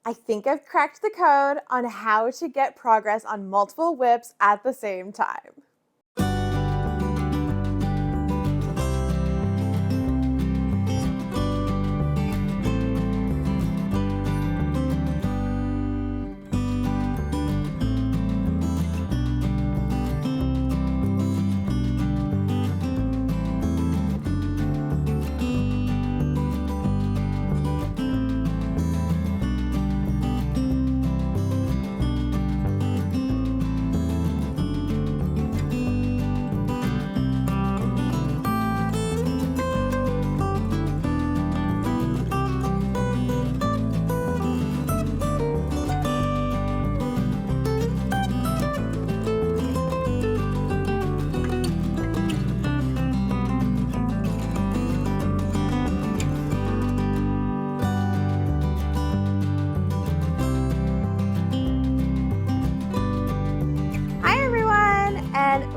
I think I've cracked the code on how to get progress on multiple whips at the same time.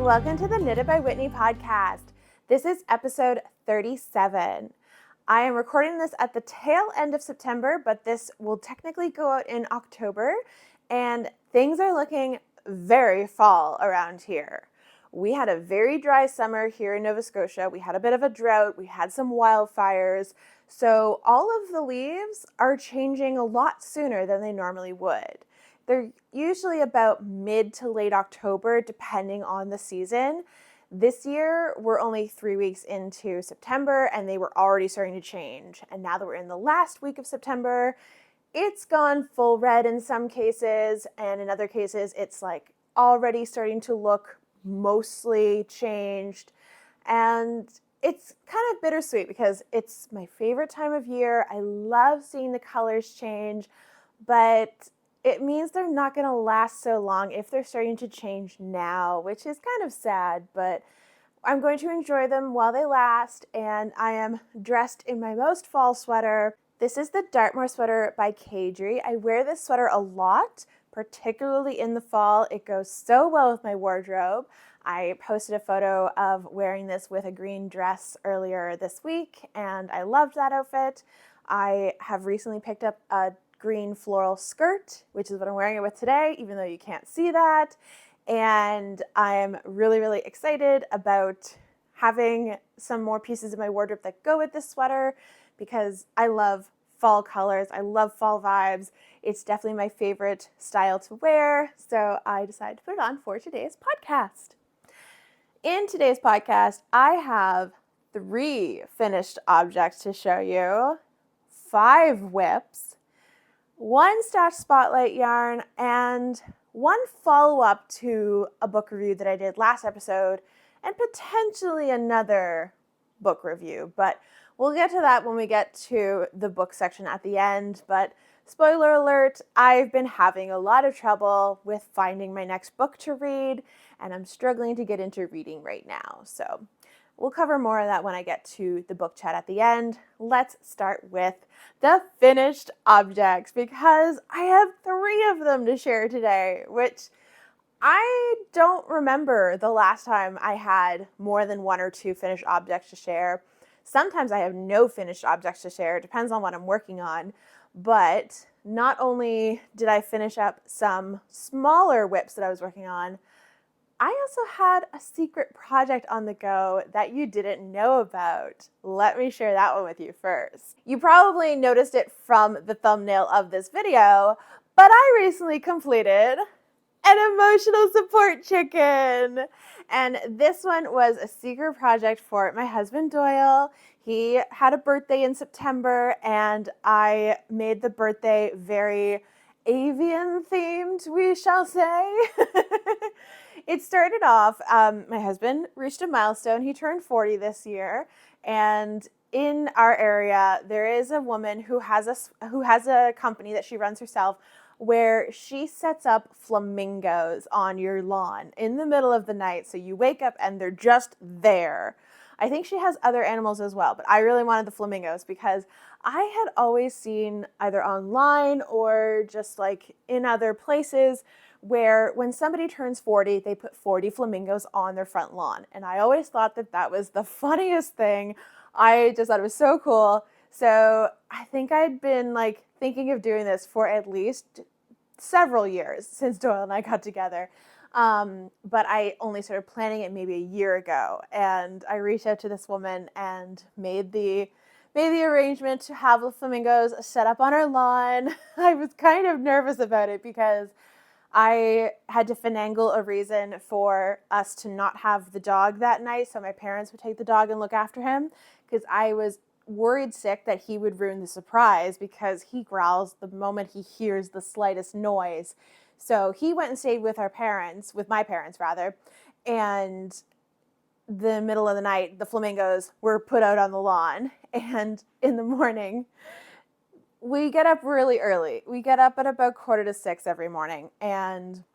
Welcome to the Knitted by Whitney podcast. This is episode 37. I am recording this at the tail end of September, but this will technically go out in October, and things are looking very fall around here. We had a very dry summer here in Nova Scotia. We had a bit of a drought. We had some wildfires. So all of the leaves are changing a lot sooner than they normally would. They're usually about mid to late October, depending on the season. This year, we're only 3 weeks into September, and they were already starting to change. And now that we're in the last week of September, it's gone full red in some cases, and in other cases, it's like already starting to look mostly changed. And it's kind of bittersweet because it's my favorite time of year. I love seeing the colors change, but it means they're not going to last so long if they're starting to change now, which is kind of sad, but I'm going to enjoy them while they last, and I am dressed in my most fall sweater. This is the Dartmoor sweater by Kadri. I wear this sweater a lot, particularly in the fall. It goes so well with my wardrobe. I posted a photo of wearing this with a green dress earlier this week, and I loved that outfit. I have recently picked up a green floral skirt, which is what I'm wearing it with today, even though you can't see that. And I'm really, really excited about having some more pieces of my wardrobe that go with this sweater because I love fall colors. I love fall vibes. It's definitely my favorite style to wear. So I decided to put it on for today's podcast. In today's podcast, I have 3 finished objects to show you, 5 whips, 1 stash spotlight yarn, and 1 follow-up to a book review that I did last episode, and potentially another book review, but we'll get to that when we get to the book section at the end. But spoiler alert, I've been having a lot of trouble with finding my next book to read, and I'm struggling to get into reading right now. So we'll cover more of that when I get to the book chat at the end. Let's start with the finished objects because I have 3 of them to share today, which I don't remember the last time I had more than 1 or 2 finished objects to share. Sometimes I have no finished objects to share. It depends on what I'm working on. But not only did I finish up some smaller whips that I was working on, I also had a secret project on the go that you didn't know about. Let me share that one with you first. You probably noticed it from the thumbnail of this video, but I recently completed an emotional support chicken. And this one was a secret project for my husband Doyle. He had a birthday in September, and I made the birthday very avian themed, we shall say. It started off, my husband reached a milestone. He turned 40 this year, and in our area, there is a woman who has a company that she runs herself where she sets up flamingos on your lawn in the middle of the night. So you wake up and they're just there. I think she has other animals as well, but I really wanted the flamingos because I had always seen either online or just like in other places where when somebody turns 40, they put 40 flamingos on their front lawn. And I always thought that that was the funniest thing. I just thought it was so cool. So I think I'd been like thinking of doing this for at least several years since Doyle and I got together. But I only started planning it maybe a year ago, and I reached out to this woman and made the arrangement to have the flamingos set up on our lawn. I was kind of nervous about it because I had to finagle a reason for us to not have the dog that night, so my parents would take the dog and look after him, because I was worried sick that he would ruin the surprise because he growls the moment he hears the slightest noise. So he went and stayed with my parents rather, and the middle of the night, the flamingos were put out on the lawn, and in the morning, we get up really early. We get up at about 5:45 every morning, and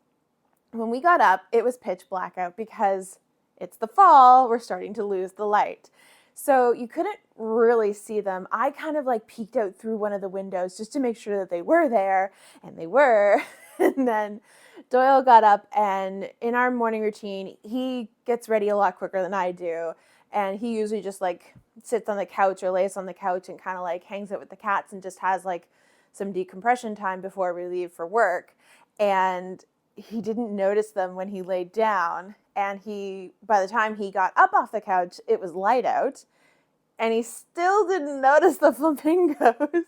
when we got up, it was pitch black out because it's the fall, we're starting to lose the light. So you couldn't really see them. I kind of like peeked out through one of the windows just to make sure that they were there, and they were. And then Doyle got up, and in our morning routine, he gets ready a lot quicker than I do. And he usually just like sits on the couch or lays on the couch and kind of like hangs out with the cats and just has like some decompression time before we leave for work. And he didn't notice them when he laid down. And by the time he got up off the couch, it was light out. And he still didn't notice the flamingos.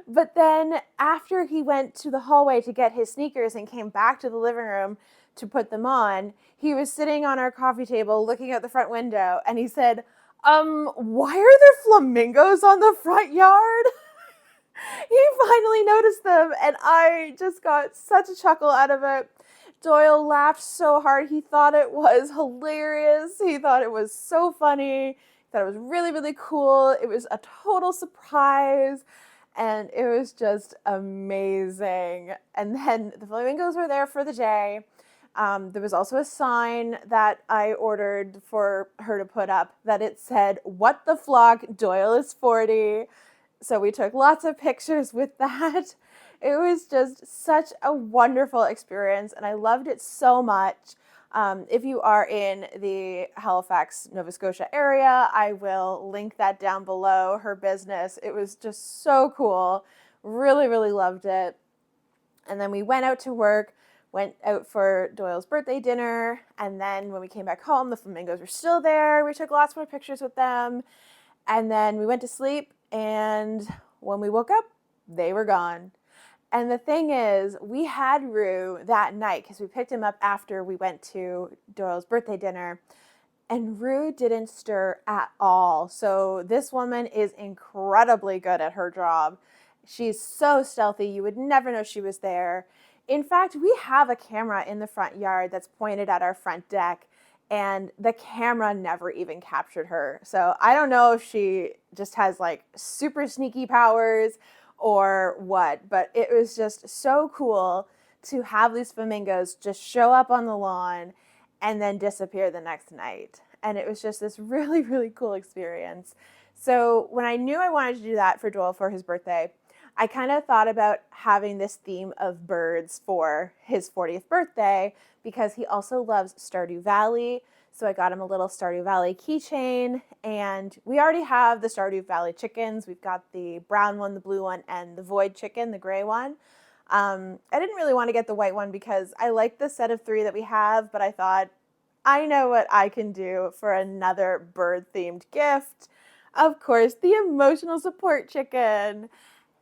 But then after he went to the hallway to get his sneakers and came back to the living room to put them on, he was sitting on our coffee table looking out the front window, and he said, why are there flamingos on the front yard? He finally noticed them, and I just got such a chuckle out of it. Doyle laughed so hard. He thought it was hilarious. He thought it was so funny. He thought it was really, really cool. It was a total surprise, and it was just amazing. And then the flamingos were there for the day. There was also a sign that I ordered for her to put up that it said, "What the flock, Doyle is 40. So we took lots of pictures with that. It was just such a wonderful experience, and I loved it so much. If you are in the Halifax, Nova Scotia area, I will link that down below, her business. It was just so cool. Really, really loved it. And then we went out to work, went out for Doyle's birthday dinner, and then when we came back home, the flamingos were still there. We took lots more pictures with them, and then we went to sleep, and when we woke up, they were gone. And the thing is, we had Rue that night because we picked him up after we went to Doyle's birthday dinner, and Rue didn't stir at all. So this woman is incredibly good at her job. She's so stealthy, you would never know she was there. In fact, we have a camera in the front yard that's pointed at our front deck, and the camera never even captured her. So I don't know if she just has like super sneaky powers or what, but it was just so cool to have these flamingos just show up on the lawn and then disappear the next night. And it was just this really, really cool experience. So when I knew I wanted to do that for Doyle for his birthday, I kind of thought about having this theme of birds for his 40th birthday because he also loves Stardew Valley. So I got him a little Stardew Valley keychain, and we already have the Stardew Valley chickens. We've got the brown one, the blue one, and the void chicken, the gray one. I didn't really want to get the white one because I like the set of 3 that we have, but I thought, I know what I can do for another bird-themed gift. Of course, the emotional support chicken.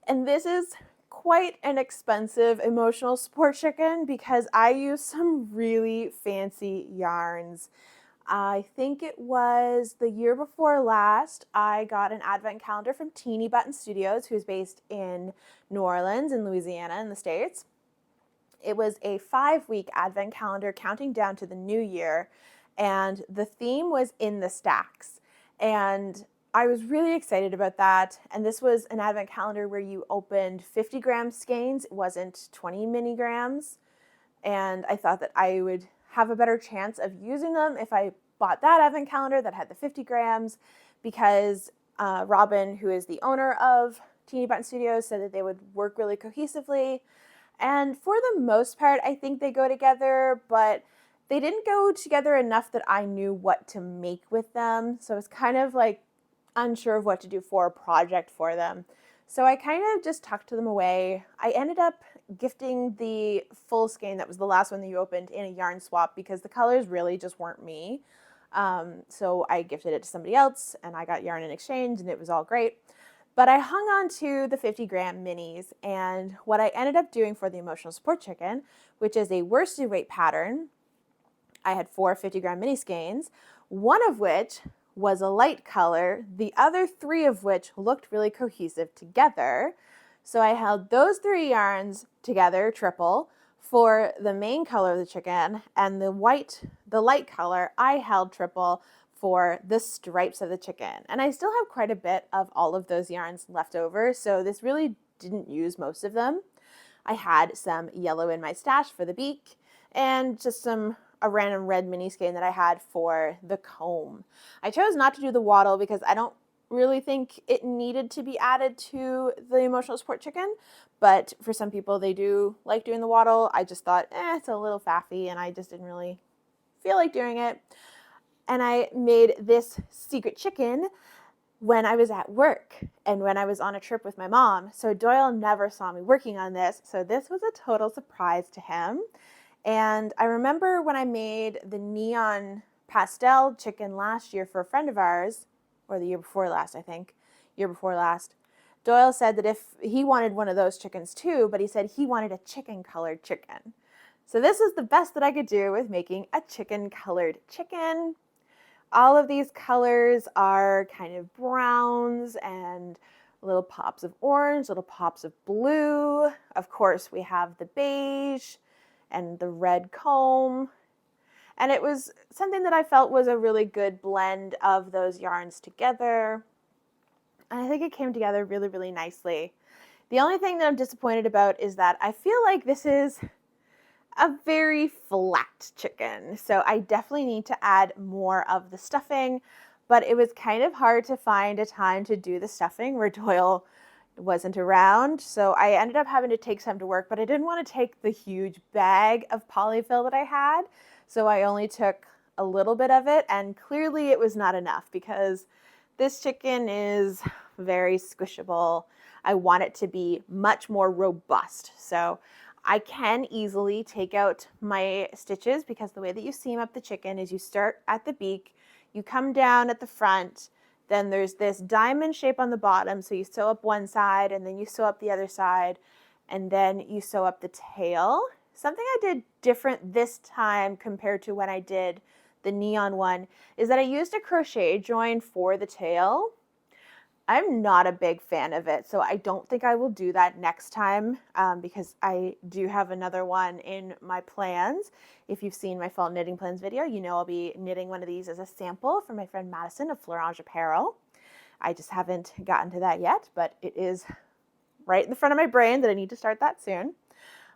And this is quite an expensive emotional support chicken because I use some really fancy yarns. I think it was the year before last, I got an advent calendar from Teeny Button Studios, who's based in New Orleans in Louisiana in the States. It was a 5-week advent calendar counting down to the new year, and the theme was in the stacks. And I was really excited about that. And this was an advent calendar where you opened 50-gram skeins. It wasn't 20 mini-grams. And I thought that I would have a better chance of using them if I bought that advent calendar that had the 50 grams because Robin, who is the owner of Teeny Button Studios, said that they would work really cohesively. And for the most part, I think they go together, but they didn't go together enough that I knew what to make with them. So it's kind of like unsure of what to do for a project for them. So I kind of just tucked them away. I ended up gifting the full skein that was the last one that you opened in a yarn swap because the colors really just weren't me. So I gifted it to somebody else and I got yarn in exchange and it was all great. But I hung on to the 50-gram minis, and what I ended up doing for the emotional support chicken, which is a worsted weight pattern, I had 4 50-gram mini skeins, one of which was a light color, the other 3 of which looked really cohesive together. So I held those 3 yarns together, triple, for the main color of the chicken, and the light color, I held triple for the stripes of the chicken. And I still have quite a bit of all of those yarns left over, so this really didn't use most of them. I had some yellow in my stash for the beak and just a random red mini skein that I had for the comb. I chose not to do the wattle because I don't really think it needed to be added to the emotional support chicken, but for some people they do like doing the wattle. I just thought, it's a little faffy and I just didn't really feel like doing it. And I made this secret chicken when I was at work and when I was on a trip with my mom. So Doyle never saw me working on this. So this was a total surprise to him. And I remember when I made the neon pastel chicken last year for a friend of ours, or the year before last, I think, Doyle said that if he wanted one of those chickens too, but he said he wanted a chicken colored chicken. So this is the best that I could do with making a chicken colored chicken. All of these colors are kind of browns and little pops of orange, little pops of blue. Of course, we have the beige and the red comb. And it was something that I felt was a really good blend of those yarns together. And I think it came together really, really nicely. The only thing that I'm disappointed about is that I feel like this is a very flat chicken. So I definitely need to add more of the stuffing, but it was kind of hard to find a time to do the stuffing where Doyle wasn't around. So I ended up having to take some to work, but I didn't want to take the huge bag of polyfill that I had. So I only took a little bit of it, and clearly it was not enough because this chicken is very squishable. I want it to be much more robust. So I can easily take out my stitches because the way that you seam up the chicken is you start at the beak, you come down at the front, then there's this diamond shape on the bottom, so you sew up one side and then you sew up the other side and then you sew up the tail. Something I did different this time compared to when I did the neon one is that I used a crochet join for the tail. I'm not a big fan of it, so I don't think I will do that next time because I do have another one in my plans. If you've seen my fall knitting plans video, you know I'll be knitting one of these as a sample for my friend Madison of Florange Apparel. I just haven't gotten to that yet, but it is right in the front of my brain that I need to start that soon.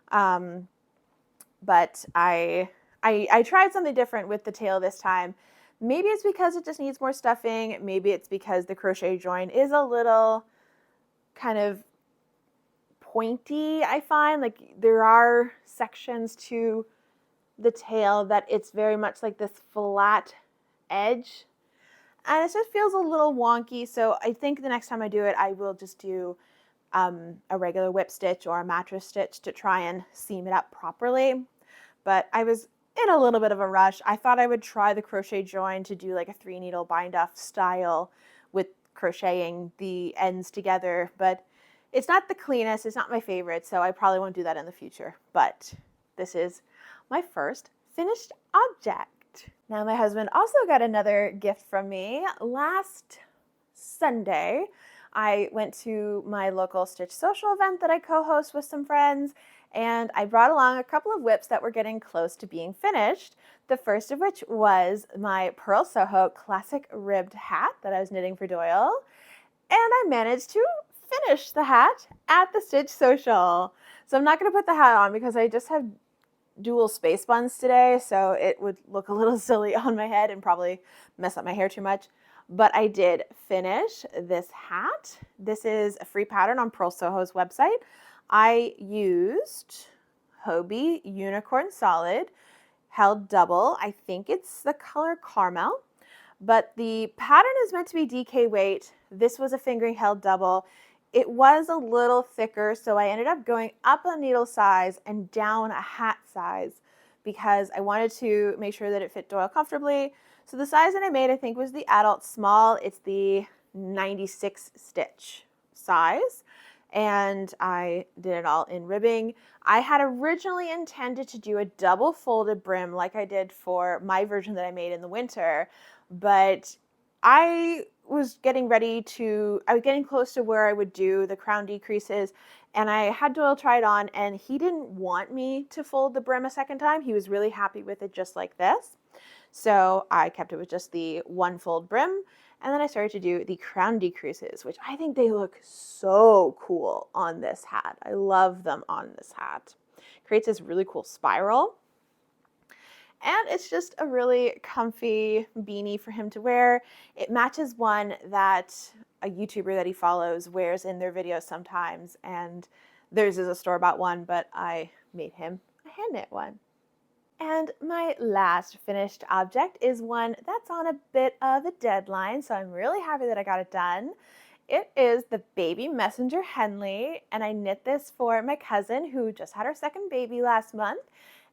But I tried something different with the tail this time. Maybe it's because it just needs more stuffing. Maybe it's because the crochet join is a little kind of pointy, I find. Like there are sections to the tail that it's very much like this flat edge. And it just feels a little wonky. So I think the next time I do it, I will just do a regular whip stitch or a mattress stitch to try and seam it up properly. But I was in a little bit of a rush. I thought I would try the crochet join to do like a 3-needle bind off style with crocheting the ends together, but it's not the cleanest, it's not my favorite, so I probably won't do that in the future. But this is my first finished object. Now my husband also got another gift from me. Last Sunday, I went to my local Stitch Social event that I co-host with some friends, and I brought along a couple of whips that were getting close to being finished. The first of which was my Pearl Soho classic ribbed hat that I was knitting for Doyle. And I managed to finish the hat at the Stitch Social. So I'm not going to put the hat on because I just have dual space buns today, so it would look a little silly on my head and probably mess up my hair too much. But I did finish this hat. This is a free pattern on Pearl Soho's website. I used Hobie Unicorn Solid, held double. I think it's the color Caramel, but the pattern is meant to be DK weight. This was a fingering held double. it was a little thicker, so I ended up going up a needle size and down a hat size because I wanted to make sure that it fit Doyle comfortably. So the size that I made, I think, was the adult small. It's the 96 stitch size, and I did it all in ribbing. I had originally intended to do a double folded brim like I did for my version that I made in the winter, but I was getting close to where I would do the crown decreases, and I had Doyle try it on, and he didn't want me to fold the brim a second time. He was really happy with it just like this. So I kept it with just the one fold brim, and then I started to do the crown decreases, which I think they look so cool on this hat. I love them on this hat. Creates this really cool spiral. And it's just a really comfy beanie for him to wear. It matches one that a YouTuber that he follows wears in their videos sometimes, and theirs is a store-bought one, but I made him a hand knit one. And my last finished object is one that's on a bit of a deadline, so I'm really happy that I got it done. It is the Baby Messenger Henley, and I knit this for my cousin who just had her second baby last month.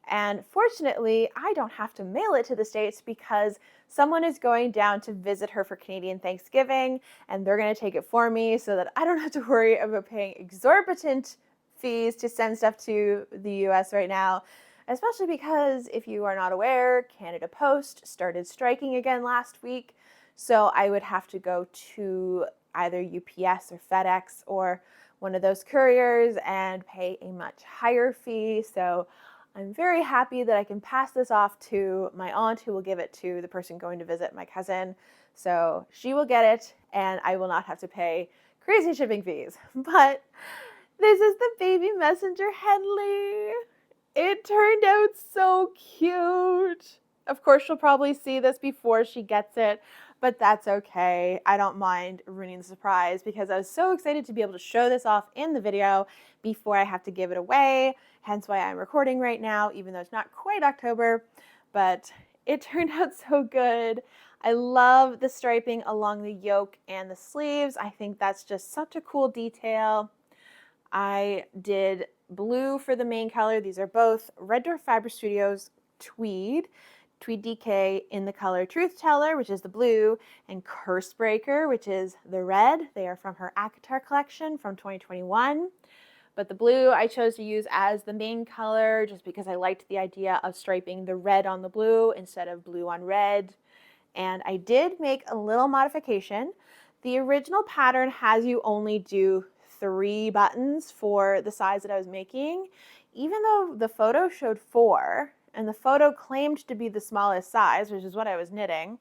And fortunately, I don't have to mail it to the States because someone is going down to visit her for Canadian Thanksgiving, and they're going to take it for me so that I don't have to worry about paying exorbitant fees to send stuff to the US right now. Especially because, if you are not aware, Canada Post started striking again last week. So I would have to go to either UPS or FedEx or one of those couriers and pay a much higher fee. So I'm very happy that I can pass this off to my aunt, who will give it to the person going to visit my cousin. So she will get it, and I will not have to pay crazy shipping fees. But this is the Baby Messenger Henley. It turned out so cute. Of course, she'll probably see this before she gets it, but that's okay. I don't mind ruining the surprise because I was so excited to be able to show this off in the video before I have to give it away, hence why I'm recording right now, even though it's not quite October, but it turned out so good. I love the striping along the yoke and the sleeves. I think that's just such a cool detail. I did blue for the main color. These are both Red Dwarf Fabric Studios Tweed DK in the color Truth Teller, which is the blue, and Curse Breaker, which is the red. They are from her Akatar collection from 2021. But the blue I chose to use as the main color just because I liked the idea of striping the red on the blue instead of blue on red. And I did make a little modification. The original pattern has you only do 3 buttons for the size that I was making, even though the photo showed 4, and the photo claimed to be the smallest size, which is what I was knitting.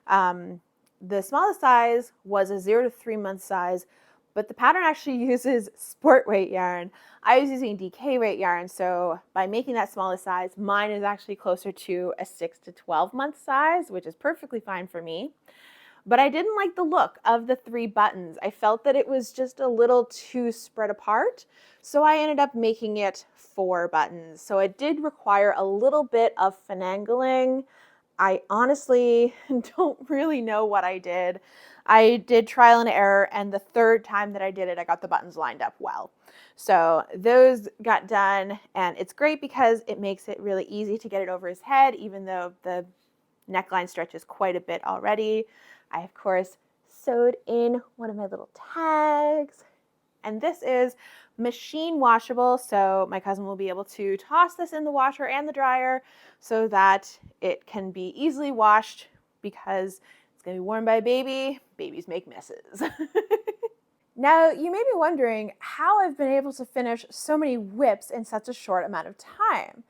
The smallest size was a 0 to 3 month size, but the pattern actually uses sport weight yarn. I was using DK weight yarn, so by making that smallest size, mine is actually closer to a 6 to 12 month size, which is perfectly fine for me. But I didn't like the look of the 3 buttons. I felt that it was just a little too spread apart, so I ended up making it 4 buttons. So it did require a little bit of finagling. I honestly don't really know what I did. I did trial and error, and the 3rd time that I did it, I got the buttons lined up well. So those got done, and it's great because it makes it really easy to get it over his head, even though the neckline stretches quite a bit already. I, of course, sewed in one of my little tags. And this is machine washable, so my cousin will be able to toss this in the washer and the dryer so that it can be easily washed because it's going to be worn by a baby. Babies make messes. Now, you may be wondering how I've been able to finish so many whips in such a short amount of time.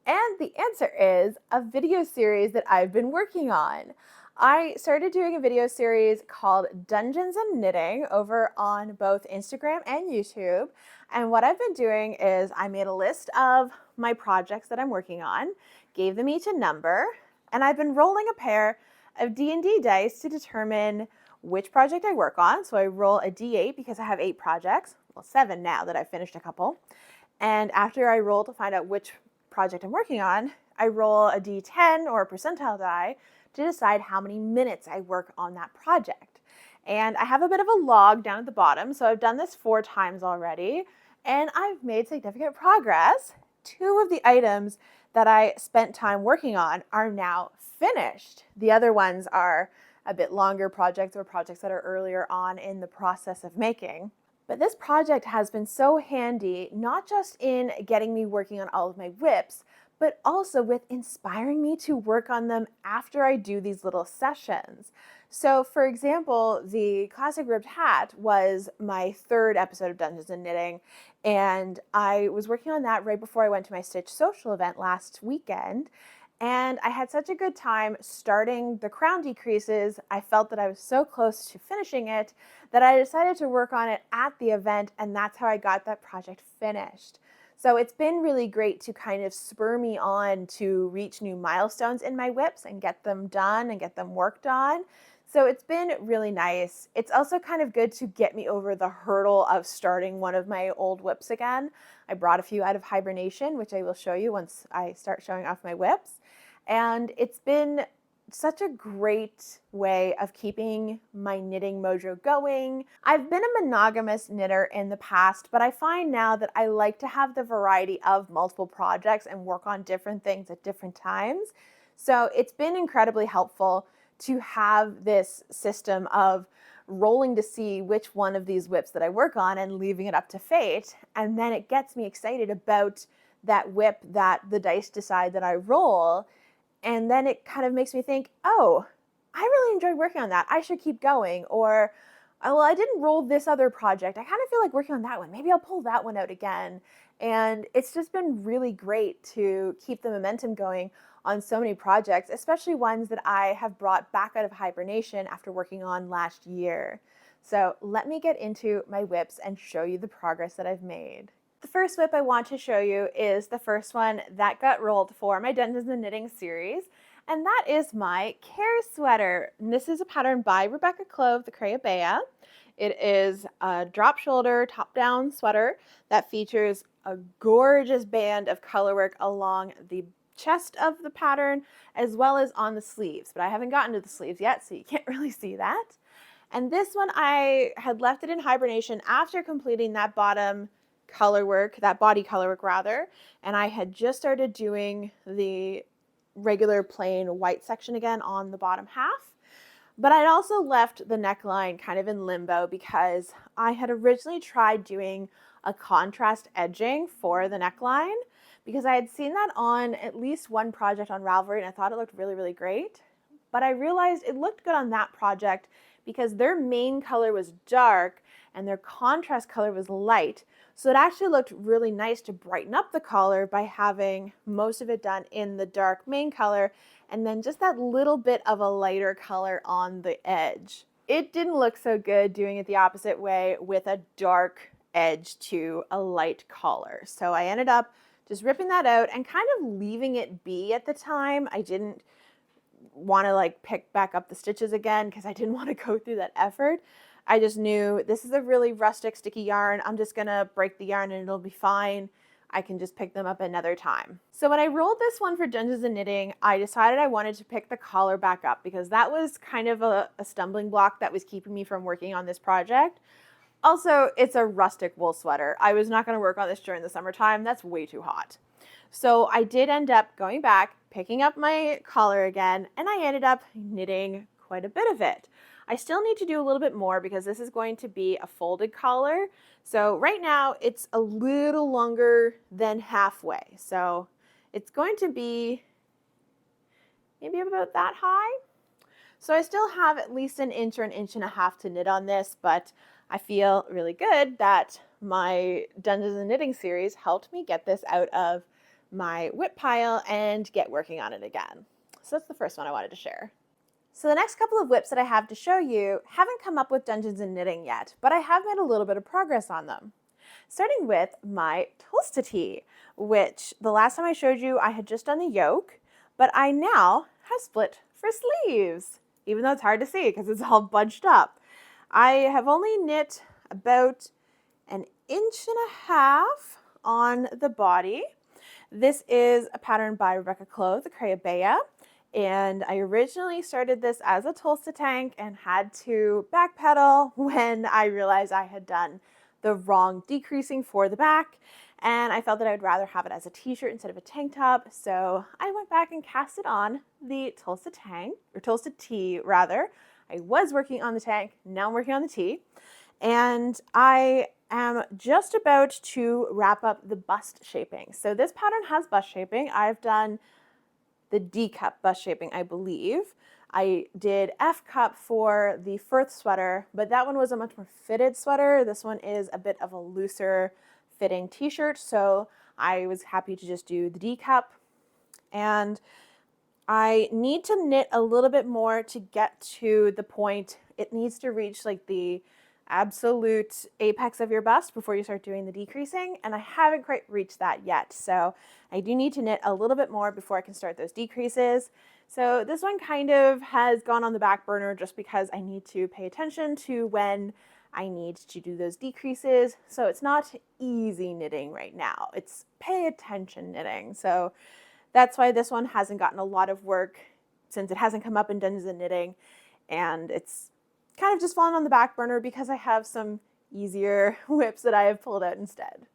And the answer is a video series that I've been working on. I started doing a video series called Dungeons and Knitting over on both Instagram and YouTube. And what I've been doing is I made a list of my projects that I'm working on, gave them each a number, and I've been rolling a pair of D&D dice to determine which project I work on. So I roll a D8 because I have 8 projects, well 7 now that I've finished a couple. And after I roll to find out which project I'm working on, I roll a D10 or a percentile die to decide how many minutes I work on that project. And I have a bit of a log down at the bottom, so I've done this 4 times already, and I've made significant progress. 2 of the items that I spent time working on are now finished. The other ones are a bit longer projects or projects that are earlier on in the process of making. But this project has been so handy, not just in getting me working on all of my whips, but also with inspiring me to work on them after I do these little sessions. So for example, the classic ribbed hat was my 3rd episode of Dungeons and Knitting, and I was working on that right before I went to my Stitch social event last weekend. And I had such a good time starting the crown decreases. I felt that I was so close to finishing it that I decided to work on it at the event, and that's how I got that project finished. So it's been really great to kind of spur me on to reach new milestones in my whips and get them done and get them worked on. So it's been really nice. It's also kind of good to get me over the hurdle of starting one of my old whips again. I brought a few out of hibernation, which I will show you once I start showing off my whips. And it's been such a great way of keeping my knitting mojo going. I've been a monogamous knitter in the past, but I find now that I like to have the variety of multiple projects and work on different things at different times. So it's been incredibly helpful to have this system of rolling to see which one of these whips that I work on and leaving it up to fate. And then it gets me excited about that whip that the dice decide that I roll. And then it kind of makes me think, oh, I really enjoyed working on that. I should keep going. Or, oh, well, I didn't roll this other project. I kind of feel like working on that one. Maybe I'll pull that one out again. And it's just been really great to keep the momentum going on so many projects, especially ones that I have brought back out of hibernation after working on last year. So let me get into my whips and show you the progress that I've made. The first whip I want to show you is the first one that got rolled for my Dungeons and Knitting series, and that is my Care Sweater. And this is a pattern by Rebecca Clove, the Crayabea. It is a drop shoulder, top down sweater that features a gorgeous band of colorwork along the chest of the pattern as well as on the sleeves, but I haven't gotten to the sleeves yet, so you can't really see that. And this one I had left it in hibernation after completing that bottom color work, that body color work rather, and I had just started doing the regular plain white section again on the bottom half. But I'd also left the neckline kind of in limbo because I had originally tried doing a contrast edging for the neckline because I had seen that on at least one project on Ravelry and I thought it looked really, really great. But I realized it looked good on that project because their main color was dark and their contrast color was light. So it actually looked really nice to brighten up the collar by having most of it done in the dark main color and then just that little bit of a lighter color on the edge. It didn't look so good doing it the opposite way with a dark edge to a light collar. So I ended up just ripping that out and kind of leaving it be at the time. I didn't want to like pick back up the stitches again because I didn't want to go through that effort. I just knew this is a really rustic, sticky yarn. I'm just gonna break the yarn and it'll be fine. I can just pick them up another time. So when I rolled this one for Dungeons and Knitting, I decided I wanted to pick the collar back up because that was kind of a stumbling block that was keeping me from working on this project. Also, it's a rustic wool sweater. I was not gonna work on this during the summertime. That's way too hot. So I did end up going back, picking up my collar again, and I ended up knitting quite a bit of it. I still need to do a little bit more because this is going to be a folded collar. So right now it's a little longer than halfway. So it's going to be maybe about that high. So I still have at least an inch or an inch and a half to knit on this, but I feel really good that my Dungeons and Knitting series helped me get this out of my whip pile and get working on it again. So that's the first one I wanted to share. So the next couple of whips that I have to show you haven't come up with Dungeons and Knitting yet, but I have made a little bit of progress on them. Starting with my Tulstati, which the last time I showed you I had just done the yoke, but I now have split for sleeves, even though it's hard to see because it's all bunched up. I have only knit about an inch and a half on the body. This is a pattern by Rebecca Clove, the Crayabea, And I originally started this as a Tulsa tank and had to backpedal when I realized I had done the wrong decreasing for the back. And I felt that I would rather have it as a t-shirt instead of a tank top. So I went back and cast it on the Tulsa tank, or Tulsa tee rather. I was working on the tank, now I'm working on the tee. And I am just about to wrap up the bust shaping. So this pattern has bust shaping. I've done the D cup bust shaping, I believe. I did F cup for the Firth sweater, but that one was a much more fitted sweater. This one is a bit of a looser fitting t-shirt, so I was happy to just do the D cup. And I need to knit a little bit more to get to the point. It needs to reach like the absolute apex of your bust before you start doing the decreasing, and I haven't quite reached that yet. So I do need to knit a little bit more before I can start those decreases. So this one kind of has gone on the back burner just because I need to pay attention to when I need to do those decreases. So it's not easy knitting right now. It's pay attention knitting. So that's why this one hasn't gotten a lot of work since it hasn't come up in Dungeons and Knitting, and it's kind of just fallen on the back burner because I have some easier whips that I have pulled out instead.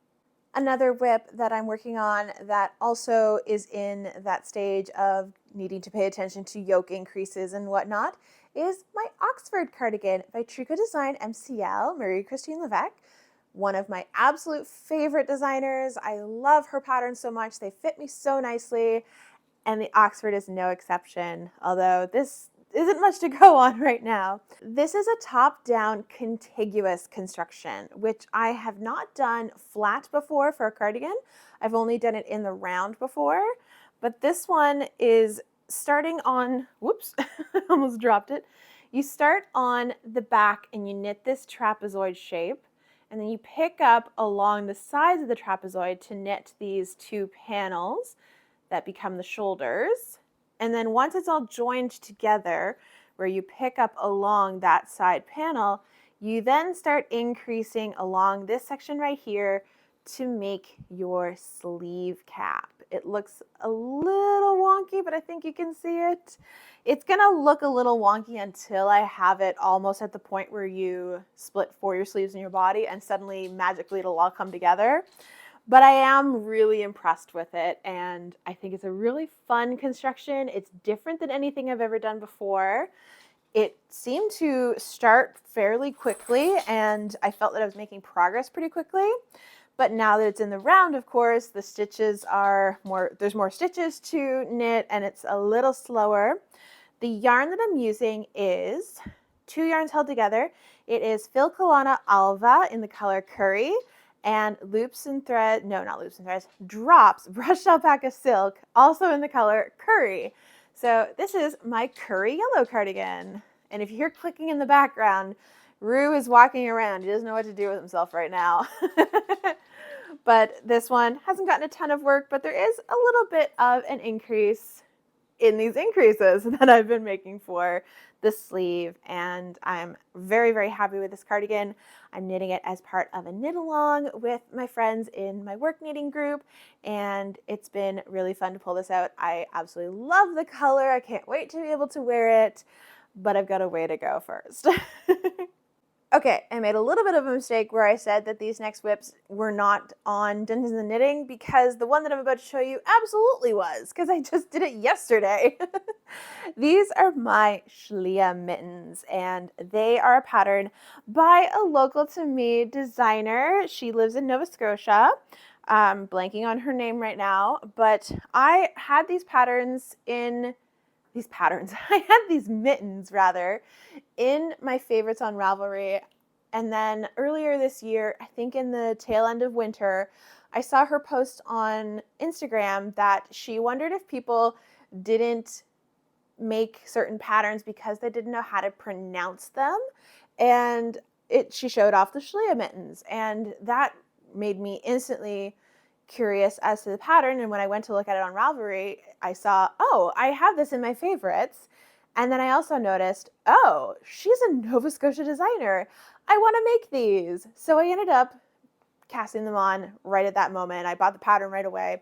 Another whip that I'm working on that also is in that stage of needing to pay attention to yoke increases and whatnot is my Oxford cardigan by Tricot Design MCL, Marie-Christine Levesque. One of my absolute favorite designers. I love her patterns so much. They fit me so nicely, and the Oxford is no exception, although this isn't much to go on right now. This is a top-down contiguous construction, which I have not done flat before for a cardigan. I've only done it in the round before, but this one is starting on, whoops, almost dropped it. You start on the back and you knit this trapezoid shape, and then you pick up along the sides of the trapezoid to knit these two panels that become the shoulders. And then once it's all joined together, where you pick up along that side panel, you then start increasing along this section right here to make your sleeve cap. It looks a little wonky, but I think you can see it. It's gonna look a little wonky until I have it almost at the point where you split for your sleeves in your body, and suddenly magically it'll all come together. But I am really impressed with it, and I think it's a really fun construction. It's different than anything I've ever done before. It seemed to start fairly quickly, and I felt that I was making progress pretty quickly. But now that it's in the round, of course, the stitches are there's more stitches to knit, and it's a little slower. The yarn that I'm using is 2 yarns held together. It is Phil Kalana Alva in the color Curry, and Drops Brushed Alpaca Silk, also in the color Curry. So this is my curry yellow cardigan. And if you hear clicking in the background, Rue is walking around. He doesn't know what to do with himself right now. But this one hasn't gotten a ton of work, but there is a little bit of an increase in these increases that I've been making for the sleeve, and I'm very, very happy with this cardigan. I'm knitting it as part of a knit along with my friends in my work knitting group, and it's been really fun to pull this out. I absolutely love the color. I can't wait to be able to wear it, but I've got a way to go first. Okay, I made a little bit of a mistake where I said that these next whips were not on Dungeons and Knitting, because the one that I'm about to show you absolutely was, because I just did it yesterday. These are my Schlia mittens, and they are a pattern by a local to me designer. She lives in Nova Scotia. I'm blanking on her name right now, but I had these I had these mittens rather in my favorites on Ravelry, and then earlier this year, I think in the tail end of winter, I saw her post on Instagram that she wondered if people didn't make certain patterns because they didn't know how to pronounce them, and she showed off the Schlia mittens, and that made me instantly curious as to the pattern. And when I went to look at it on Ravelry, I saw, oh, I have this in my favorites. And then I also noticed, oh, she's a Nova Scotia designer. I want to make these. So I ended up casting them on right at that moment. I bought the pattern right away,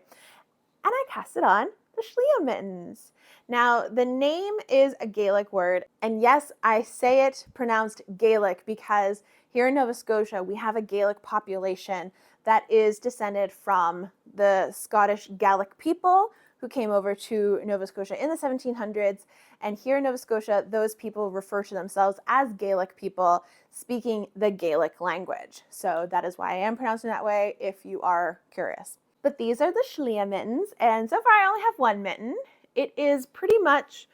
and I cast it on, the Schlia mittens. Now, the name is a Gaelic word, and yes, I say it pronounced Gaelic because here in Nova Scotia, we have a Gaelic population that is descended from the Scottish Gaelic people who came over to Nova Scotia in the 1700s. And here in Nova Scotia, those people refer to themselves as Gaelic people speaking the Gaelic language. So that is why I am pronouncing that way if you are curious. But these are the Schlia mittens, and so far I only have one mitten. It is pretty much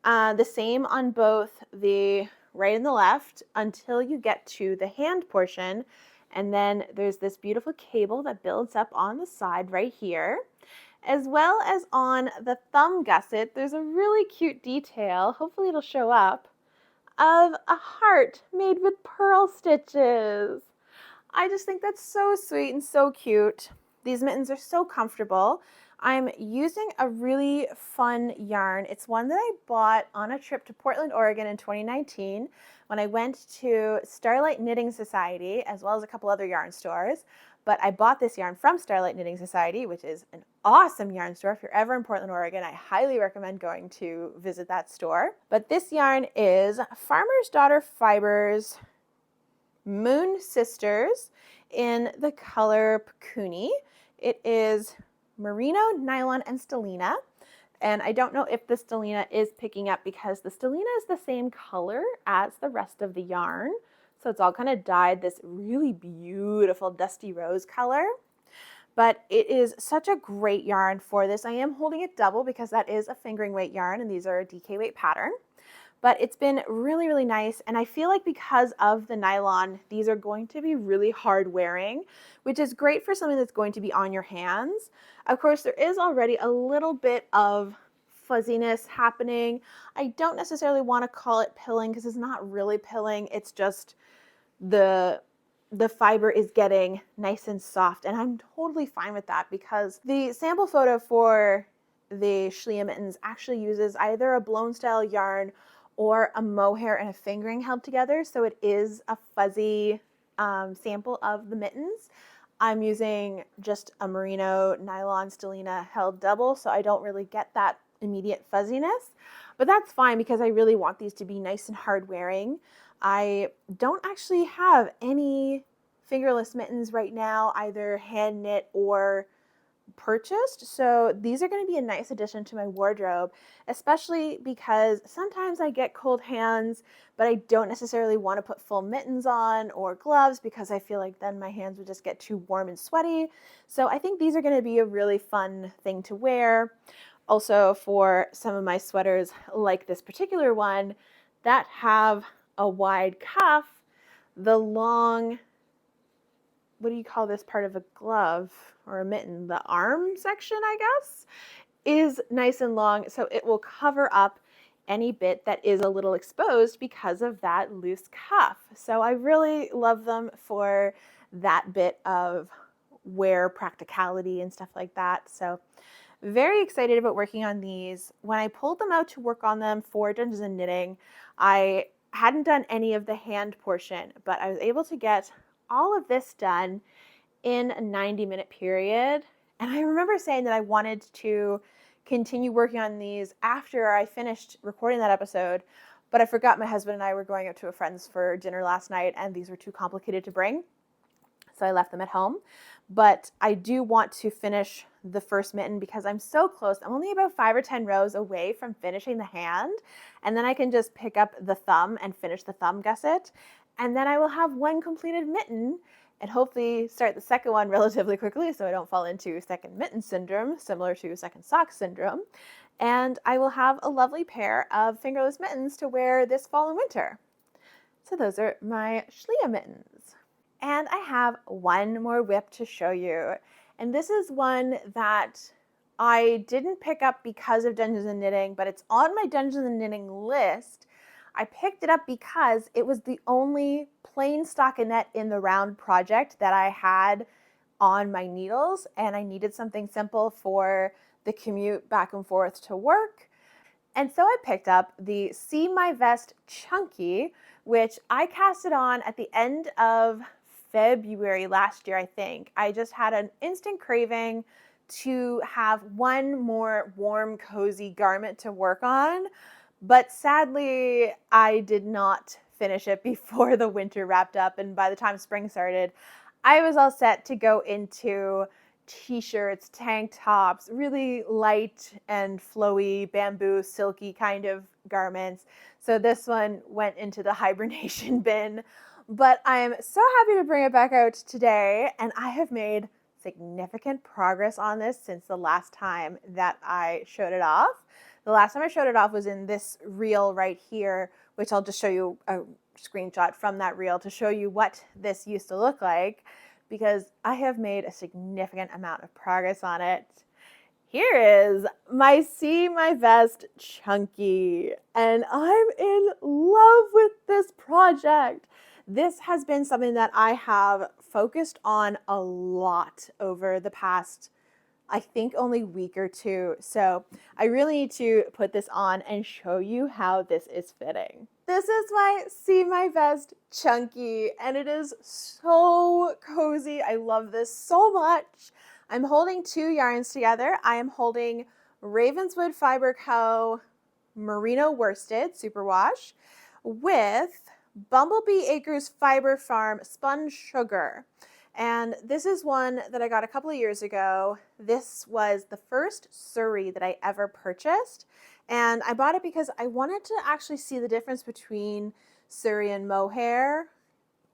the same on both the right and the left until you get to the hand portion. And then there's this beautiful cable that builds up on the side right here. As well as on the thumb gusset, there's a really cute detail, hopefully it'll show up, of a heart made with pearl stitches. I just think that's so sweet and so cute. These mittens are so comfortable. I'm using a really fun yarn. It's one that I bought on a trip to Portland, Oregon in 2019 when I went to Starlight Knitting Society, as well as a couple other yarn stores. But I bought this yarn from Starlight Knitting Society, which is an awesome yarn store. If you're ever in Portland, Oregon, I highly recommend going to visit that store. But this yarn is Farmer's Daughter Fibers Moon Sisters in the color Pecuni. It is merino, nylon, and stellina. And I don't know if the stellina is picking up because the stellina is the same color as the rest of the yarn. So it's all kind of dyed this really beautiful dusty rose color. But it is such a great yarn for this. I am holding it double because that is a fingering weight yarn and these are a DK weight pattern. But it's been really, really nice. And I feel like because of the nylon, these are going to be really hard wearing, which is great for something that's going to be on your hands. Of course, there is already a little bit of fuzziness happening. I don't necessarily want to call it pilling because it's not really pilling. It's just the fiber is getting nice and soft, and I'm totally fine with that because the sample photo for the Schlia mittens actually uses either a blown style yarn or a mohair and a fingering held together, so it is a fuzzy sample of the mittens. I'm using just a merino nylon stellina held double, so I don't really get that immediate fuzziness, but that's fine because I really want these to be nice and hard wearing. I don't actually have any fingerless mittens right now, either hand knit or purchased, so these are going to be a nice addition to my wardrobe, especially because sometimes I get cold hands, but I don't necessarily want to put full mittens on or gloves because I feel like then my hands would just get too warm and sweaty. So I think these are going to be a really fun thing to wear. Also, for some of my sweaters, like this particular one, that have a wide cuff, the long, what do you call this part of a glove or a mitten? The arm section, I guess, is nice and long, so it will cover up any bit that is a little exposed because of that loose cuff. So I really love them for that bit of wear practicality and stuff like that. So very excited about working on these. When I pulled them out to work on them for Dungeons and Knitting, I hadn't done any of the hand portion, but I was able to get all of this done in a 90-minute period. And I remember saying that I wanted to continue working on these after I finished recording that episode, but I forgot my husband and I were going out to a friend's for dinner last night and these were too complicated to bring. So I left them at home. But I do want to finish the first mitten because I'm so close. I'm only about 5 or 10 rows away from finishing the hand. And then I can just pick up the thumb and finish the thumb gusset. And then I will have one completed mitten and hopefully start the second one relatively quickly so I don't fall into second mitten syndrome, similar to second sock syndrome. And I will have a lovely pair of fingerless mittens to wear this fall and winter. So those are my Schlia mittens. And I have one more whip to show you. And this is one that I didn't pick up because of Dungeons and Knitting, but it's on my Dungeons and Knitting list. I picked it up because it was the only plain stockinette in the round project that I had on my needles, and I needed something simple for the commute back and forth to work. And so I picked up the See My Vest Chunky, which I casted on at the end of February last year, I think. I just had an instant craving to have one more warm, cozy garment to work on, but sadly, I did not finish it before the winter wrapped up, and by the time spring started, I was all set to go into t-shirts, tank tops, really light and flowy, bamboo, silky kind of garments. So this one went into the hibernation bin, but I am so happy to bring it back out today, and I have made significant progress on this since the last time that I showed it off. The last time I showed it off was in this reel right here, which I'll just show you a screenshot from that reel to show you what this used to look like, because I have made a significant amount of progress on it. Here is my See My Vest Chunky, and I'm in love with this project. This has been something that I have focused on a lot over the past, I think, only week or two. So I really need to put this on and show you how this is fitting. This is my See My Vest Chunky, and it is so cozy. I love this so much. I'm holding two yarns together. I am holding Ravenswood Fiber Co. Merino Worsted Superwash with Bumblebee Acres Fiber Farm Spun Sugar. And this is one that I got a couple of years ago. This was the first Surrey that I ever purchased. And I bought it because I wanted to actually see the difference between Surrey and mohair.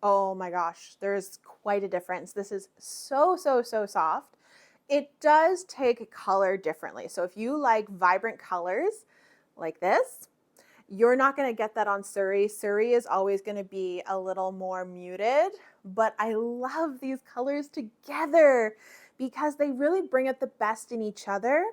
Oh my gosh, there's quite a difference. This is so soft. It does take color differently. So if you like vibrant colors like this, you're not going to get that on Surrey. Surrey is always going to be a little more muted, but I love these colors together because they really bring out the best in each other,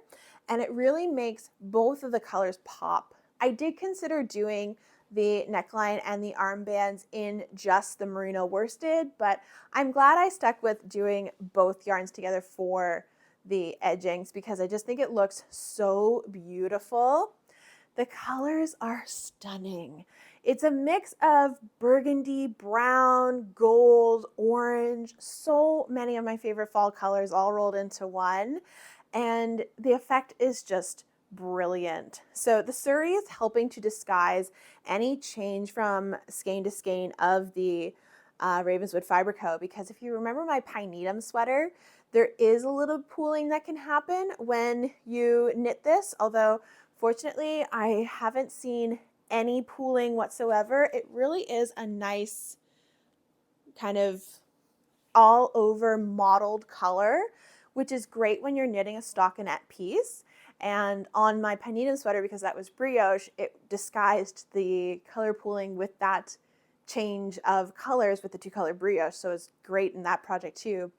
and it really makes both of the colors pop. I did consider doing the neckline and the armbands in just the merino worsted, but I'm glad I stuck with doing both yarns together for the edgings because I just think it looks so beautiful. The colors are stunning. It's a mix of burgundy, brown, gold, orange, so many of my favorite fall colors all rolled into one, and the effect is just brilliant. So the Surrey is helping to disguise any change from skein to skein of the Ravenswood Fiber Co. Because if you remember my Pinetum sweater, there is a little pooling that can happen when you knit this, although fortunately I haven't seen any pooling whatsoever. It really is a nice kind of all over mottled color, which is great when you're knitting a stockinette piece. And on my Pinetum sweater, because that was brioche, it disguised the color pooling with that change of colors with the two color brioche. So it's great in that project too.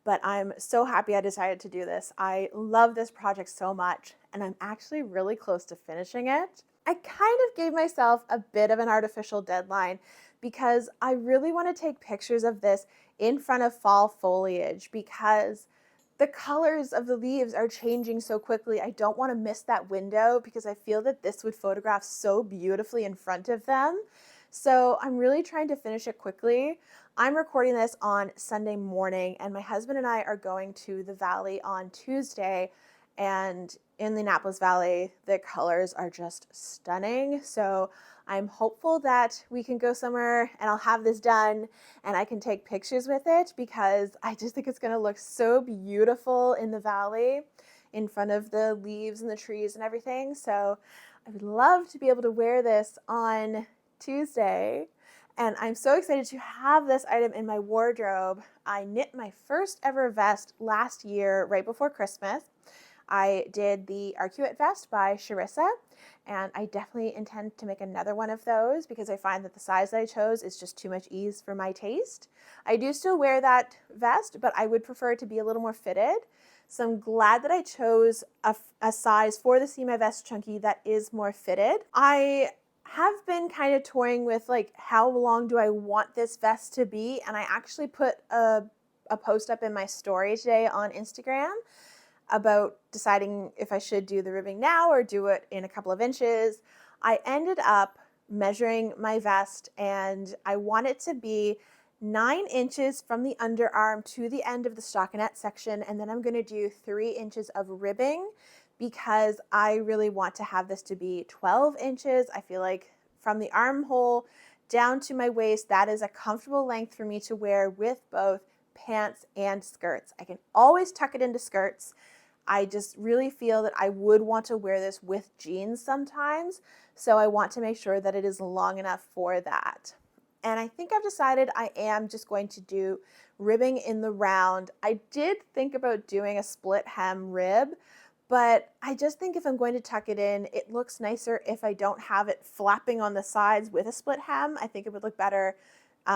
But I'm so happy I decided to do this. I love this project so much, and I'm actually really close to finishing it. I kind of gave myself a bit of an artificial deadline because I really want to take pictures of this in front of fall foliage because the colors of the leaves are changing so quickly. I don't want to miss that window because I feel that this would photograph so beautifully in front of them. So I'm really trying to finish it quickly. I'm recording this on Sunday morning, and my husband and I are going to the valley on Tuesday, and in the Annapolis Valley, the colors are just stunning. So I'm hopeful that we can go somewhere and I'll have this done and I can take pictures with it because I just think it's going to look so beautiful in the valley in front of the leaves and the trees and everything. So I would love to be able to wear this on Tuesday. And I'm so excited to have this item in my wardrobe. I knit my first ever vest last year, right before Christmas. I did the Arcuate vest by Charissa, and I definitely intend to make another one of those because I find that the size that I chose is just too much ease for my taste. I do still wear that vest, but I would prefer it to be a little more fitted. So I'm glad that I chose a size for the See My Vest Chunky that is more fitted. I have been kind of toying with like how long do I want this vest to be, and I actually put a post up in my story today on Instagram about deciding if I should do the ribbing now or do it in a couple of inches. I ended up measuring my vest and I want it to be 9 inches from the underarm to the end of the stockinette section, and then I'm going to do 3 inches of ribbing because I really want to have this to be 12 inches. I feel like from the armhole down to my waist, that is a comfortable length for me to wear with both pants and skirts. I can always tuck it into skirts. I just really feel that I would want to wear this with jeans sometimes, so I want to make sure that it is long enough for that. And I think I've decided I am just going to do ribbing in the round. I did think about doing a split hem rib, but I just think if I'm going to tuck it in, it looks nicer if I don't have it flapping on the sides with a split hem. I think it would look better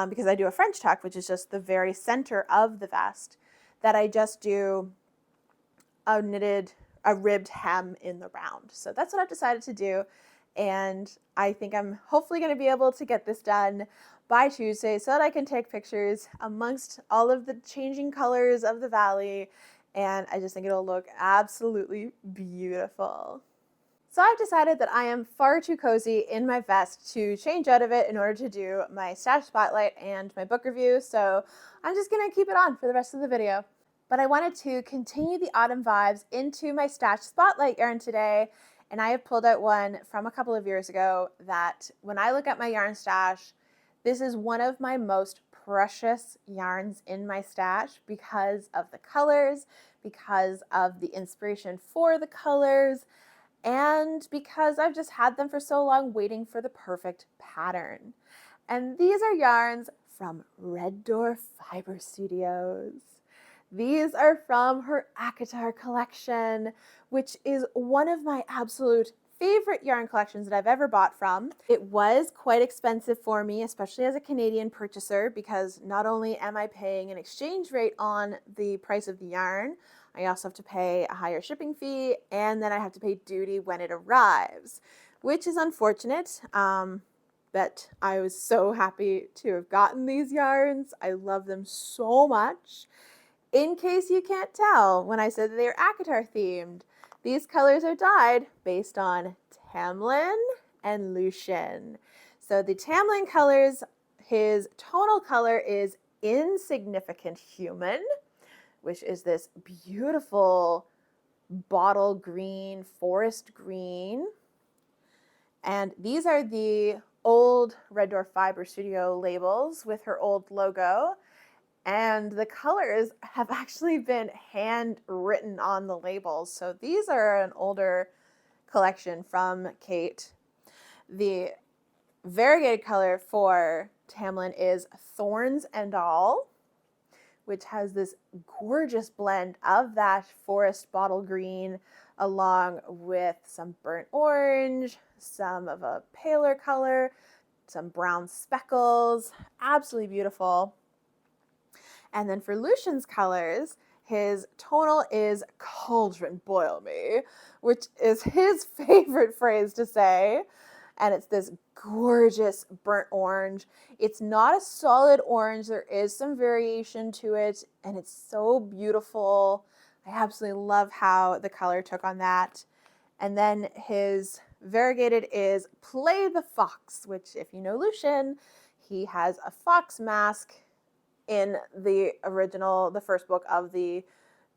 because I do a French tuck, which is just the very center of the vest, that I just do a ribbed hem in the round. So that's what I've decided to do. And I think I'm hopefully going to be able to get this done by Tuesday so that I can take pictures amongst all of the changing colors of the valley. And I just think it'll look absolutely beautiful. So I've decided that I am far too cozy in my vest to change out of it in order to do my stash spotlight and my book review. So I'm just going to keep it on for the rest of the video. But I wanted to continue the autumn vibes into my stash spotlight yarn today. And I have pulled out one from a couple of years ago that when I look at my yarn stash, this is one of my most precious yarns in my stash because of the colors, because of the inspiration for the colors, and because I've just had them for so long waiting for the perfect pattern. And these are yarns from Red Door Fiber Studios. These are from her Akatar collection, which is one of my absolute favorite yarn collections that I've ever bought from. It was quite expensive for me, especially as a Canadian purchaser, because not only am I paying an exchange rate on the price of the yarn, I also have to pay a higher shipping fee, and then I have to pay duty when it arrives, which is unfortunate. But I was so happy to have gotten these yarns. I love them so much. In case you can't tell, when I said that they are Akatar themed, these colors are dyed based on Tamlin and Lucian. So the Tamlin colors, his tonal color is Insignificant Human, which is this beautiful bottle green, forest green. And these are the old Red Door Fiber Studio labels with her old logo. And the colors have actually been handwritten on the labels. So these are an older collection from Kate. The variegated color for Tamlin is Thorns and All, which has this gorgeous blend of that forest bottle green along with some burnt orange, some of a paler color, some brown speckles. Absolutely beautiful. And then for Lucian's colors, his tonal is Cauldron Boil Me, which is his favorite phrase to say. And it's this gorgeous burnt orange. It's not a solid orange. There is some variation to it, and it's so beautiful. I absolutely love how the color took on that. And then his variegated is Play the Fox, which, if you know Lucian, he has a fox mask in the original, the first book of the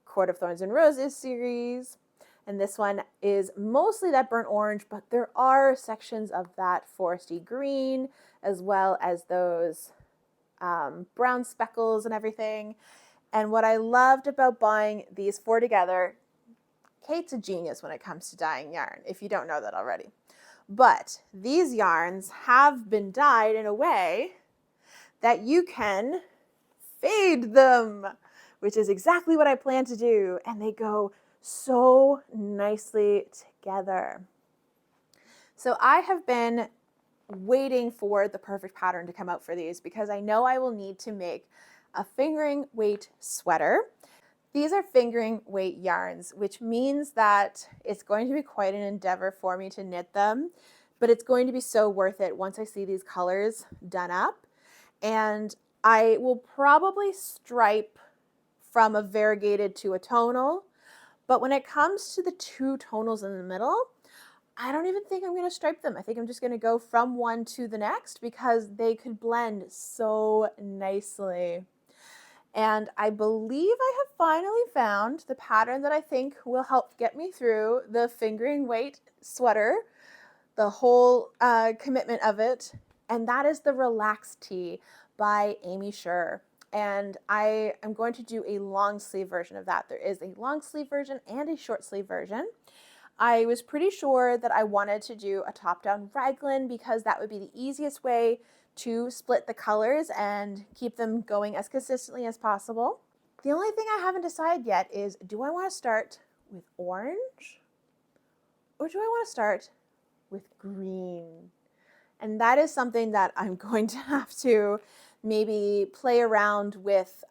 Court of Thorns and Roses series. And this one is mostly that burnt orange, but there are sections of that foresty green, as well as those brown speckles and everything. And what I loved about buying these four together, Kate's a genius when it comes to dyeing yarn, if you don't know that already. But these yarns have been dyed in a way that you can fade them, which is exactly what I plan to do. And they go so nicely together. So I have been waiting for the perfect pattern to come out for these because I know I will need to make a fingering weight sweater. These are fingering weight yarns, which means that it's going to be quite an endeavor for me to knit them, but it's going to be so worth it once I see these colors done up. And I will probably stripe from a variegated to a tonal, but when it comes to the two tonals in the middle, I don't even think I'm going to stripe them. I think I'm just going to go from one to the next because they could blend so nicely. And I believe I have finally found the pattern that I think will help get me through the fingering weight sweater, the whole commitment of it. And that is the Relaxed Tee by Amy Sher. And I am going to do a long sleeve version of that. There is a long sleeve version and a short sleeve version. I was pretty sure that I wanted to do a top-down raglan because that would be the easiest way to split the colors and keep them going as consistently as possible. The only thing I haven't decided yet is, do I want to start with orange or do I want to start with green? And that is something that I'm going to have to maybe play around with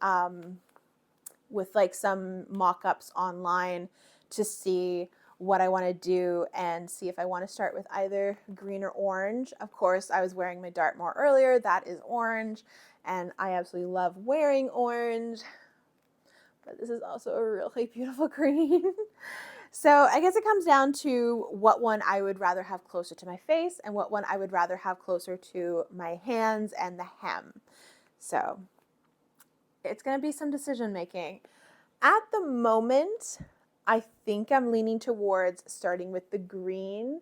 like some mock-ups online to see what I want to do and see if I want to start with either green or orange. Of course, I was wearing my Dartmoor earlier. That is orange, and I absolutely love wearing orange. But this is also a really beautiful green. So I guess it comes down to what one I would rather have closer to my face and what one I would rather have closer to my hands and the hem. So it's going to be some decision making. At the moment, I think I'm leaning towards starting with the green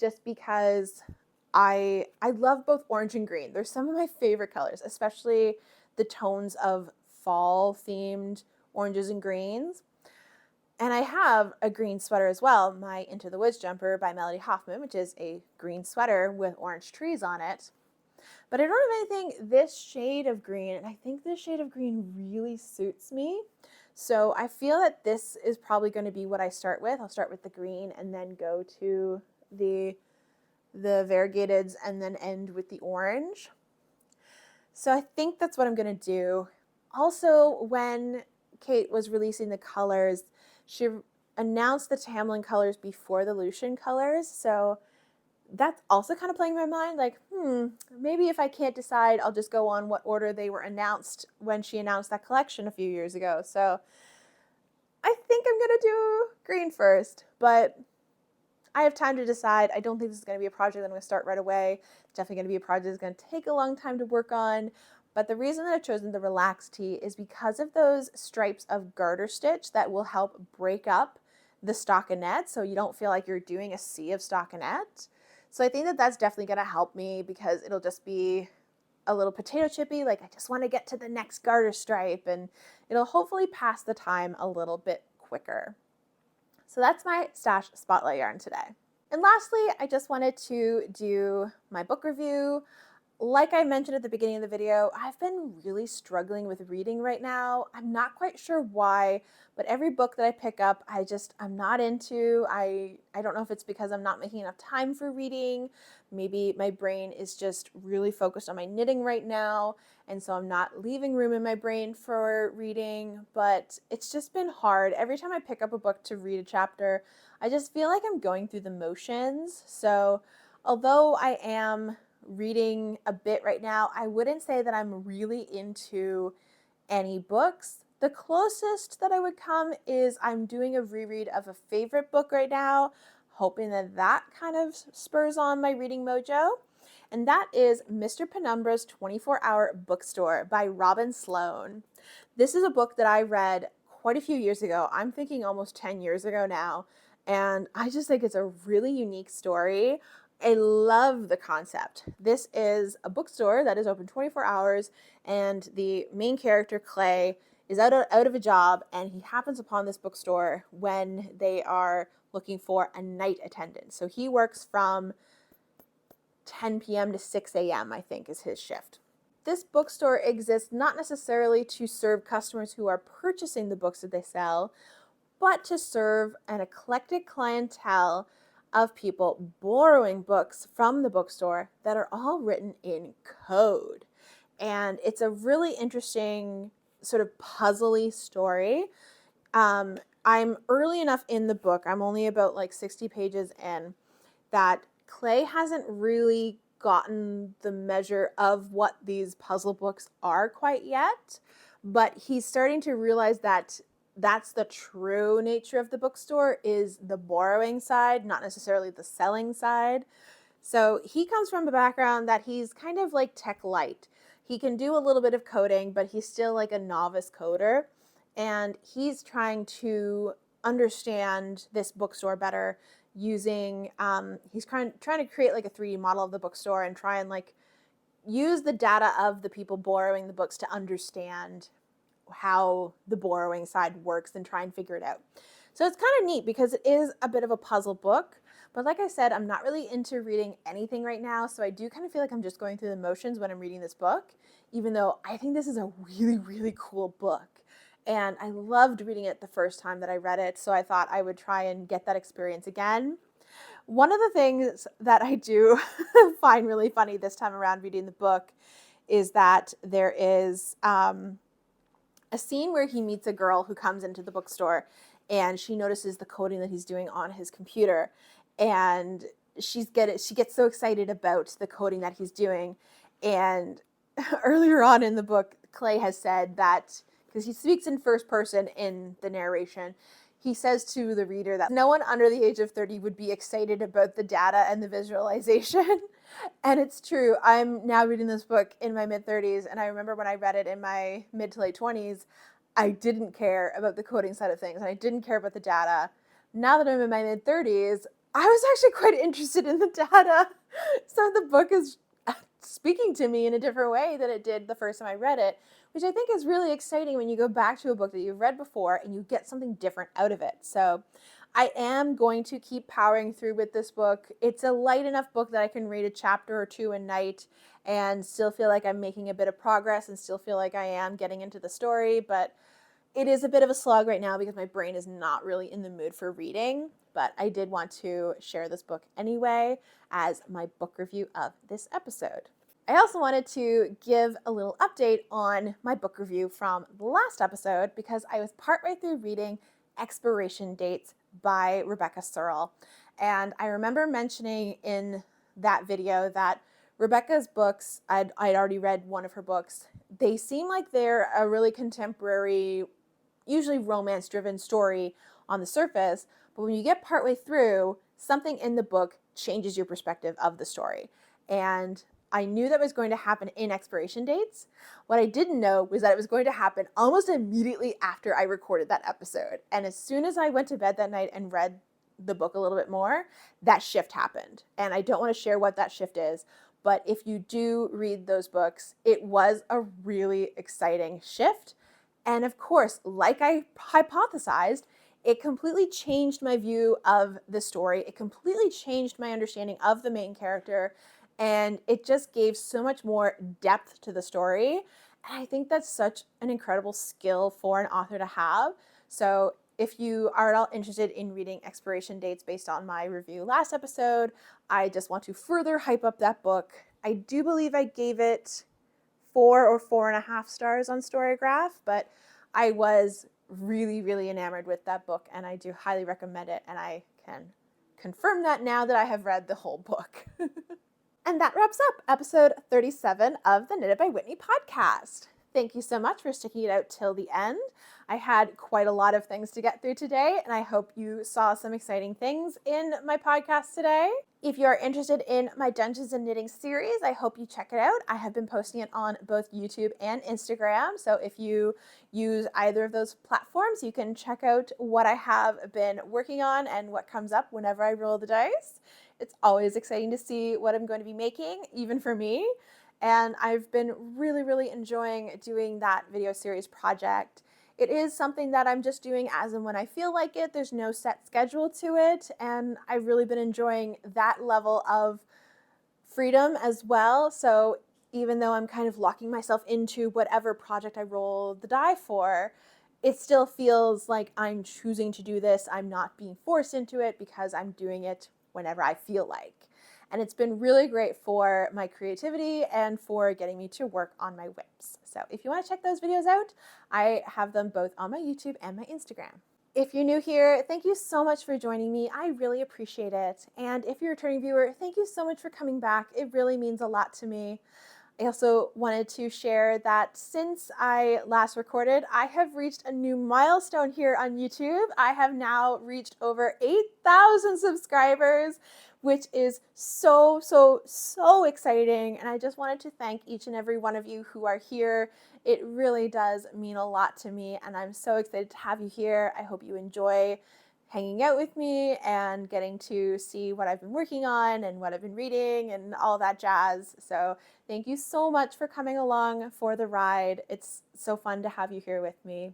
just because I love both orange and green. They're some of my favorite colors, especially the tones of fall themed oranges and greens. And I have a green sweater as well, my Into the Woods jumper by Melody Hoffman, which is a green sweater with orange trees on it. But I don't have anything this shade of green, and I think this shade of green really suits me. So I feel that this is probably going to be what I start with. I'll start with the green and then go to the variegateds and then end with the orange. So I think that's what I'm going to do. Also, when Kate was releasing the colors, she announced the Tamlin colors before the Lucian colors. So that's also kind of playing in my mind, like, maybe if I can't decide, I'll just go on what order they were announced when she announced that collection a few years ago. So I think I'm going to do green first, but I have time to decide. I don't think this is going to be a project that I'm going to start right away. It's definitely going to be a project that's going to take a long time to work on. But the reason that I've chosen the Relaxed Tee is because of those stripes of garter stitch that will help break up the stockinette so you don't feel like you're doing a sea of stockinette. So I think that that's definitely going to help me because it'll just be a little potato chippy, like I just want to get to the next garter stripe, and it'll hopefully pass the time a little bit quicker. So that's my stash spotlight yarn today. And lastly, I just wanted to do my book review. Like I mentioned at the beginning of the video, I've been really struggling with reading right now. I'm not quite sure why, but every book that I pick up, I'm not into. I don't know if it's because I'm not making enough time for reading. Maybe my brain is just really focused on my knitting right now, and so I'm not leaving room in my brain for reading, but it's just been hard. Every time I pick up a book to read a chapter, I just feel like I'm going through the motions. So although I am reading a bit right now, I wouldn't say that I'm really into any books. The closest that I would come is I'm doing a reread of a favorite book right now, hoping that that kind of spurs on my reading mojo. And that is Mr. Penumbra's 24-Hour Bookstore by Robin Sloan. This is a book that I read quite a few years ago. I'm thinking almost 10 years ago now. And I just think it's a really unique story. I love the concept. This is a bookstore that is open 24 hours, and the main character, Clay, is out of a job, and he happens upon this bookstore when they are looking for a night attendant. So he works from 10 p.m. to 6 a.m., I think, is his shift. This bookstore exists not necessarily to serve customers who are purchasing the books that they sell, but to serve an eclectic clientele of people borrowing books from the bookstore that are all written in code. And it's a really interesting sort of puzzly story. I'm early enough in the book, I'm only about like 60 pages in, that Clay hasn't really gotten the measure of what these puzzle books are quite yet, but he's starting to realize that that's the true nature of the bookstore, is the borrowing side, not necessarily the selling side. So he comes from a background that he's kind of like tech light. He can do a little bit of coding, but he's still like a novice coder. And he's trying to understand this bookstore better using, he's trying to create like a 3D model of the bookstore and try and like use the data of the people borrowing the books to understand how the borrowing side works and try and figure it out. So it's kind of neat because it is a bit of a puzzle book. But like I said, I'm not really into reading anything right now. So I do kind of feel like I'm just going through the motions when I'm reading this book, even though I think this is a really, really cool book. And I loved reading it the first time that I read it. So I thought I would try and get that experience again. One of the things that I do find really funny this time around reading the book is that there is a scene where he meets a girl who comes into the bookstore and she notices the coding that he's doing on his computer. And she gets so excited about the coding that he's doing. And earlier on in the book, Clay has said that, because he speaks in first person in the narration, he says to the reader that no one under the age of 30 would be excited about the data and the visualization. And it's true. I'm now reading this book in my mid-30s, and I remember when I read it in my mid to late 20s, I didn't care about the coding side of things, and I didn't care about the data. Now that I'm in my mid-30s, I was actually quite interested in the data. So the book is speaking to me in a different way than it did the first time I read it, which I think is really exciting when you go back to a book that you've read before and you get something different out of it. So I am going to keep powering through with this book. It's a light enough book that I can read a chapter or two a night and still feel like I'm making a bit of progress and still feel like I am getting into the story, but it is a bit of a slog right now because my brain is not really in the mood for reading, but I did want to share this book anyway as my book review of this episode. I also wanted to give a little update on my book review from the last episode because I was partway through reading Expiration Dates by Rebecca Searle. And I remember mentioning in that video that Rebecca's books, I'd already read one of her books. They seem like they're a really contemporary, usually romance-driven story on the surface, but when you get partway through, something in the book changes your perspective of the story. And I knew that was going to happen in Expiration Dates. What I didn't know was that it was going to happen almost immediately after I recorded that episode. And as soon as I went to bed that night and read the book a little bit more, that shift happened. And I don't want to share what that shift is, but if you do read those books, it was a really exciting shift. And of course, like I hypothesized, it completely changed my view of the story. It completely changed my understanding of the main character. And it just gave so much more depth to the story. And I think that's such an incredible skill for an author to have. So if you are at all interested in reading Expiration Dates based on my review last episode, I just want to further hype up that book. I do believe I gave it 4 or 4.5 stars on Storygraph, but I was really, really enamored with that book, and I do highly recommend it, and I can confirm that now that I have read the whole book. And that wraps up episode 37 of the Knitted by Whitney podcast. Thank you so much for sticking it out till the end. I had quite a lot of things to get through today, and I hope you saw some exciting things in my podcast today. If you are interested in my Dungeons and Knitting series, I hope you check it out. I have been posting it on both YouTube and Instagram, so if you use either of those platforms, you can check out what I have been working on and what comes up whenever I roll the dice. It's always exciting to see what I'm going to be making, even for me. And I've been really, really enjoying doing that video series project. It is something that I'm just doing as and when I feel like it. There's no set schedule to it. And I've really been enjoying that level of freedom as well. So even though I'm kind of locking myself into whatever project I roll the die for, it still feels like I'm choosing to do this. I'm not being forced into it because I'm doing it whenever I feel like. And it's been really great for my creativity and for getting me to work on my whips. So if you want to check those videos out, I have them both on my YouTube and my Instagram. If you're new here, thank you so much for joining me. I really appreciate it. And if you're a returning viewer, thank you so much for coming back. It really means a lot to me. I also wanted to share that since I last recorded, I have reached a new milestone here on YouTube. I have now reached over 8,000 subscribers, which is so exciting. And I just wanted to thank each and every one of you who are here. It really does mean a lot to me, and I'm so excited to have you here. I hope you enjoy hanging out with me and getting to see what I've been working on and what I've been reading and all that jazz. So thank you so much for coming along for the ride. It's so fun to have you here with me.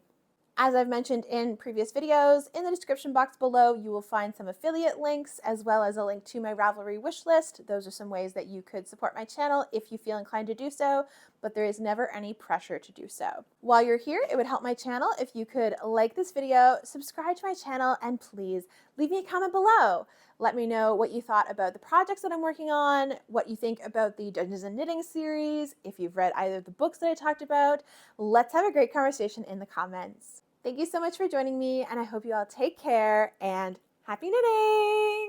As I've mentioned in previous videos, in the description box below, you will find some affiliate links as well as a link to my Ravelry wish list. Those are some ways that you could support my channel if you feel inclined to do so, but there is never any pressure to do so. While you're here, it would help my channel if you could like this video, subscribe to my channel, and please leave me a comment below. Let me know what you thought about the projects that I'm working on, what you think about the Dungeons and Knitting series, if you've read either of the books that I talked about. Let's have a great conversation in the comments. Thank you so much for joining me, and I hope you all take care and happy knitting!